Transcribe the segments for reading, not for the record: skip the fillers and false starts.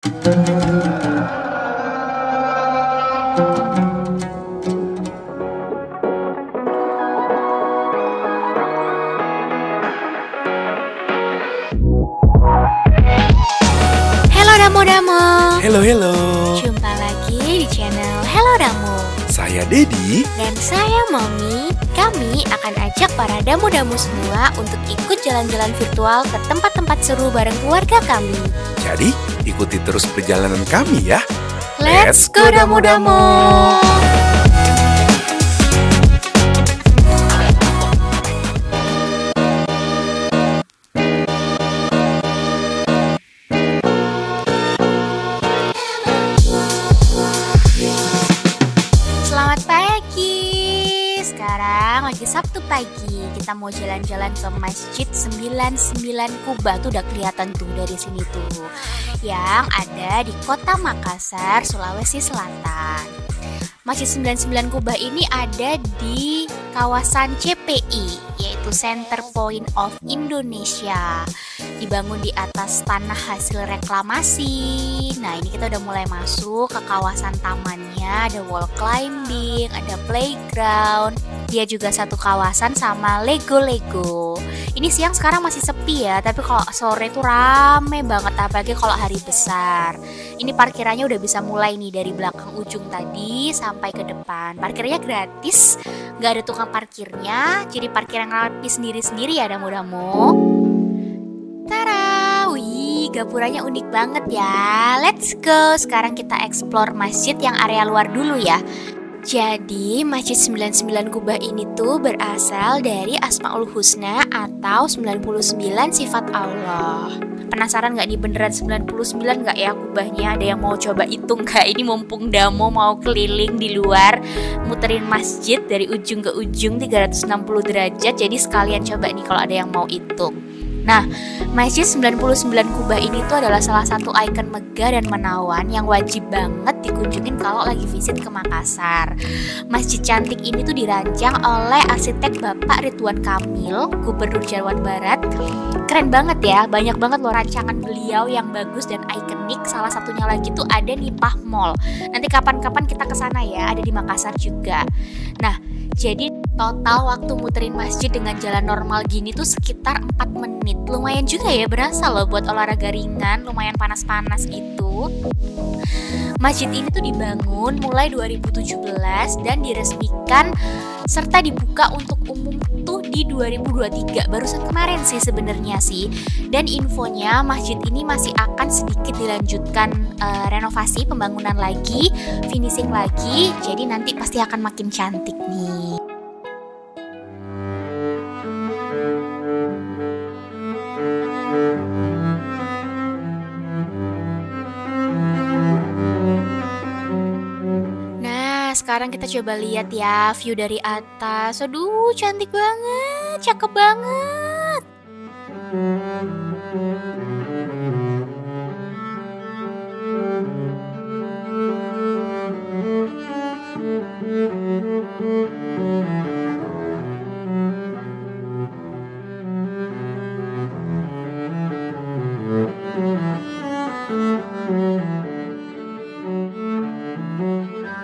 Halo Damo-Damo, Halo, halo. jumpa lagi di channel Hello Damo. Saya Dedi. Dan saya Mami. Kami akan ajak para Damo-Damo semua untuk ikut jalan-jalan virtual ke tempat-tempat seru bareng keluarga kami. Jadi, ikuti terus perjalanan kami ya. Let's go Damo-Damo! Selamat pagi. Sekarang lagi Sabtu pagi. Kita mau jalan-jalan ke Masjid 99 Kubah. Tuh udah kelihatan tuh dari sini tuh. Yang ada di Kota Makassar, Sulawesi Selatan. Masjid 99 Kubah ini ada di kawasan CPI, yaitu Center Point of Indonesia. Dibangun di atas tanah hasil reklamasi. Nah, ini kita udah mulai masuk ke kawasan tamannya. Ada wall climbing, ada playground. Dia juga satu kawasan sama Lego-Lego. Ini siang sekarang masih sepi ya, tapi kalau sore itu rame banget, apalagi kalau hari besar. Ini parkirannya udah bisa mulai nih dari belakang ujung tadi sampai ke depan. Parkirnya gratis, nggak ada tukang parkirnya, jadi parkiran rapi sendiri-sendiri ya Damo-Damo. Tara, wih, gapuranya unik banget ya. Let's go, sekarang kita explore masjid yang area luar dulu ya. Jadi Masjid 99 Kubah ini tuh berasal dari Asmaul Husna atau 99 sifat Allah. Penasaran gak nih beneran 99 gak ya kubahnya? Ada yang mau coba hitung gak? Ini mumpung Damo mau keliling di luar, muterin masjid dari ujung ke ujung 360 derajat. Jadi sekalian coba nih kalau ada yang mau hitung. Nah, Masjid 99 Kubah ini tuh adalah salah satu ikon megah dan menawan yang wajib banget dikunjungin kalau lagi visit ke Makassar. Masjid cantik ini tuh dirancang oleh arsitek Bapak Ridwan Kamil, Gubernur Jawa Barat. Keren banget ya, banyak banget loh rancangan beliau yang bagus dan ikonik. Salah satunya lagi tuh ada Nipah Mall. Nanti kapan-kapan kita kesana ya, ada di Makassar juga. Nah, jadi total waktu muterin masjid dengan jalan normal gini tuh sekitar 4 menit. Lumayan juga ya, berasa loh buat olahraga ringan, lumayan panas-panas gitu. Masjid ini tuh dibangun mulai 2017 dan diresmikan serta dibuka untuk umum tuh di 2023. Barusan kemarin sih sebenarnya sih. Dan infonya masjid ini masih akan sedikit dilanjutkan renovasi, pembangunan lagi, finishing lagi. Jadi nanti pasti akan makin cantik nih. Sekarang kita coba lihat ya view dari atas. Aduh, cantik banget, cakep banget.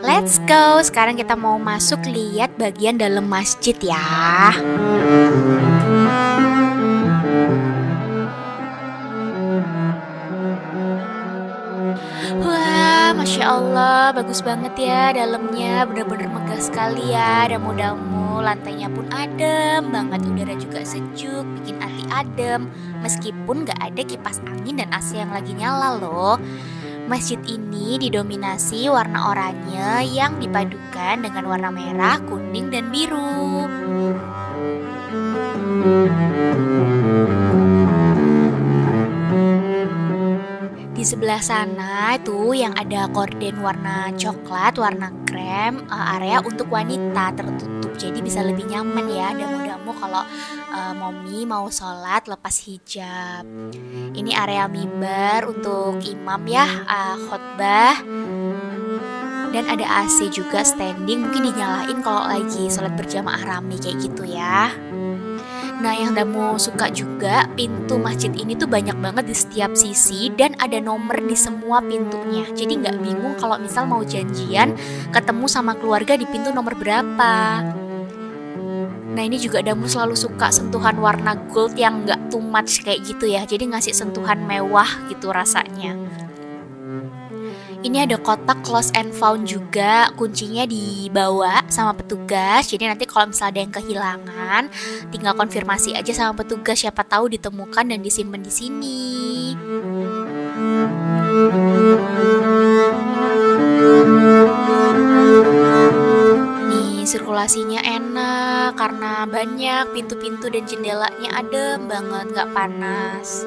Let's go, sekarang kita mau masuk lihat bagian dalam masjid ya. Wah, Masya Allah, bagus banget ya dalamnya, bener-bener megah sekali ya. Damo-Damo, lantainya pun adem banget, udara juga sejuk, bikin hati adem. Meskipun gak ada kipas angin dan AC yang lagi nyala loh. Masjid ini didominasi warna oranye yang dipadukan dengan warna merah, kuning, dan biru. Di sebelah sana itu yang ada korden warna coklat, warna krem, area untuk wanita tertutup. Jadi bisa lebih nyaman ya Damo-Damo kalau Mommy mau sholat lepas hijab. Ini area mimbar untuk imam ya, khotbah. Dan ada AC juga standing, mungkin dinyalain kalau lagi sholat berjamaah rame kayak gitu ya. Nah, yang Damu suka juga, pintu masjid ini tuh banyak banget di setiap sisi dan ada nomor di semua pintunya. Jadi nggak bingung kalau misal mau janjian ketemu sama keluarga di pintu nomor berapa. Nah, ini juga Damu selalu suka sentuhan warna gold yang nggak too much kayak gitu ya. Jadi ngasih sentuhan mewah gitu rasanya. Ini ada kotak lost and found juga, kuncinya dibawa sama petugas. Jadi nanti kalau misalnya ada yang kehilangan, tinggal konfirmasi aja sama petugas, siapa tahu ditemukan dan disimpan di sini. Nih, sirkulasinya enak karena banyak pintu-pintu dan jendelanya adem banget, nggak panas.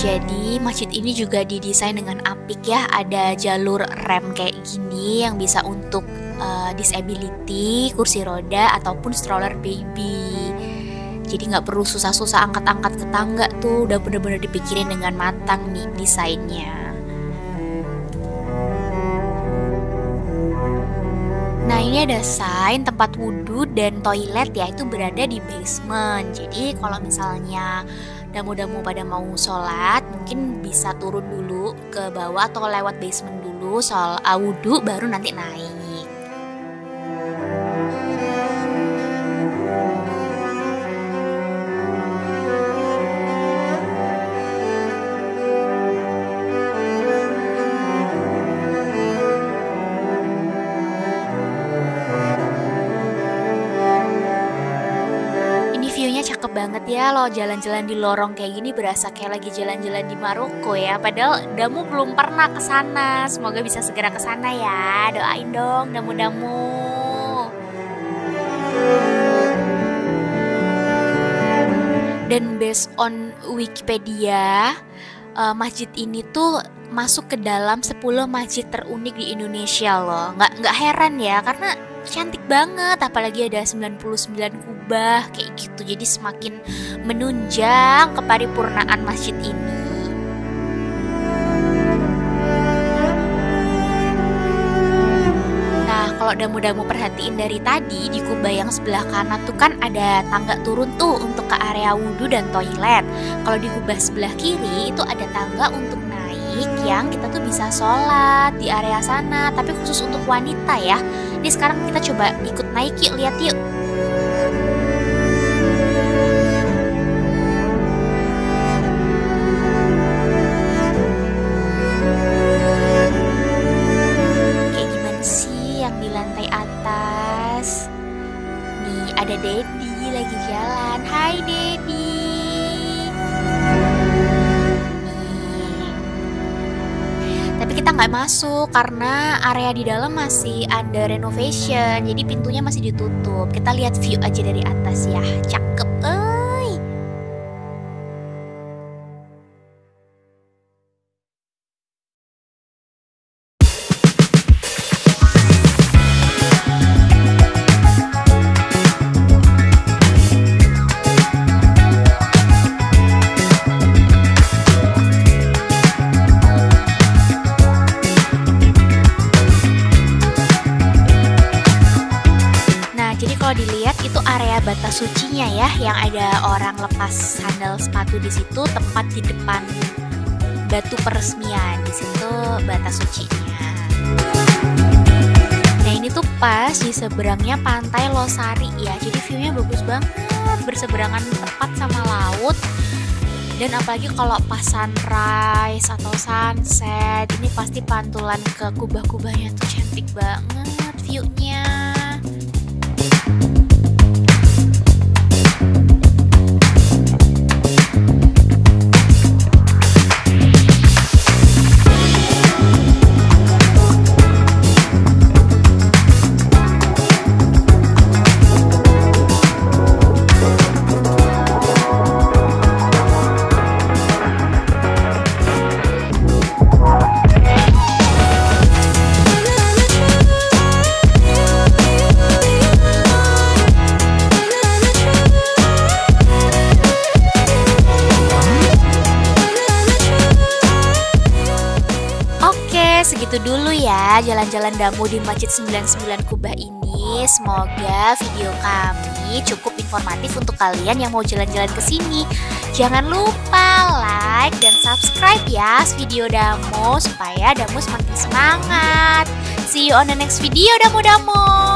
Jadi masjid ini juga didesain dengan apik ya, ada jalur rem kayak gini yang bisa untuk disability, kursi roda ataupun stroller baby. Jadi nggak perlu susah-susah angkat-angkat ke tangga tuh, udah bener-bener dipikirin dengan matang nih desainnya. Nah, ini ada sign tempat wudhu dan toilet ya, itu berada di basement. Jadi kalau misalnya Damu-damu pada mau sholat, mungkin bisa turun dulu ke bawah atau lewat basement dulu, wudhu baru nanti naik. Cakep banget ya, lo jalan-jalan di lorong kayak gini berasa kayak lagi jalan-jalan di Maroko ya. Padahal Damu belum pernah ke sana. Semoga bisa segera ke sana ya. Doain dong Damu-damu. Dan based on Wikipedia, masjid ini tuh masuk ke dalam 10 masjid terunik di Indonesia loh. Nggak heran ya, karena cantik banget, apalagi ada 99 kubah kayak gitu. Jadi semakin menunjang keparipurnaan masjid ini. Nah, kalau Damu-damu perhatiin dari tadi, di kubah yang sebelah kanan tuh kan ada tangga turun tuh untuk ke area wudhu dan toilet. Kalau di kubah sebelah kiri itu ada tangga untuk yang kita tuh bisa sholat di area sana, tapi khusus untuk wanita ya. Ini sekarang kita coba ikut naik yuk, lihat yuk. Kayak gimana sih yang di lantai atas? Nih ada Dedi lagi jalan. Hai Dedi. Tapi kita nggak masuk karena area di dalam masih under renovation, jadi pintunya masih ditutup. Kita lihat view aja dari atas ya, cakep. Dilihat itu area batas sucinya ya, yang ada orang lepas sandal sepatu di situ, tepat di depan batu peresmian. Di situ batas sucinya. Nah, ini tuh pas di seberangnya pantai Losari ya. Jadi view-nya bagus banget, berseberangan tepat sama laut. Dan apalagi kalau pas sunrise atau sunset, ini pasti pantulan ke kubah-kubahnya tuh cantik banget view-nya. Segitu dulu ya jalan-jalan Damu di Masjid 99 Kubah ini. Semoga video kami cukup informatif untuk kalian yang mau jalan-jalan ke sini. Jangan lupa like dan subscribe ya video Damu supaya Damu semakin semangat. See you on the next video Damu-Damu.